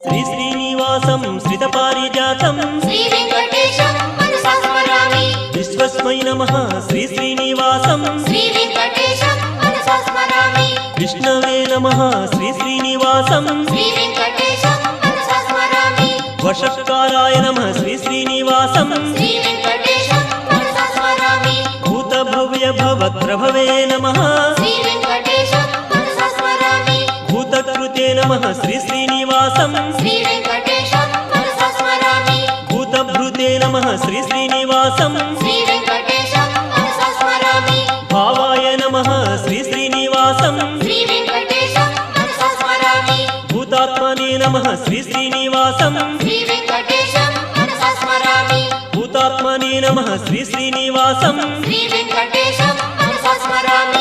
श्री श्रीनिवासं श्रितपारिजातं श्री वेंकटेशं मनसा स्मरामि। विश्वस्मै नमः श्री श्रीनिवासं श्री वेंकटेशं मनसा स्मरामि। विष्णवे नमः श्री श्रीनिवासं श्री वेंकटेशं मनसा स्मरामि। वषट्काराय नमः श्री श्रीनिवासं श्री वेंकटेशं मनसा स्मरामि। भूतभव्य भवत्रभवे नमः श्री वेंकटेशं मनसा स्मरामि। भूतकृते नमः श्री श्रीनिवासं श्री वेंकटेशं मनसा स्मरामि। भूतभृते नमः श्री श्रीनिवासं श्री वेंकटेशं मनसा स्मरामि। भावाय नमः श्री श्रीनिवासं श्री वेंकटेशं मनसा स्मरामि। भूतात्मने नमः श्री श्रीनिवासं श्री वेंकटेशं मनसा स्मरामि। भूतात्मने नमः श्री श्रीनिवासं श्री वेंकटेशं मनसा स्मरामि।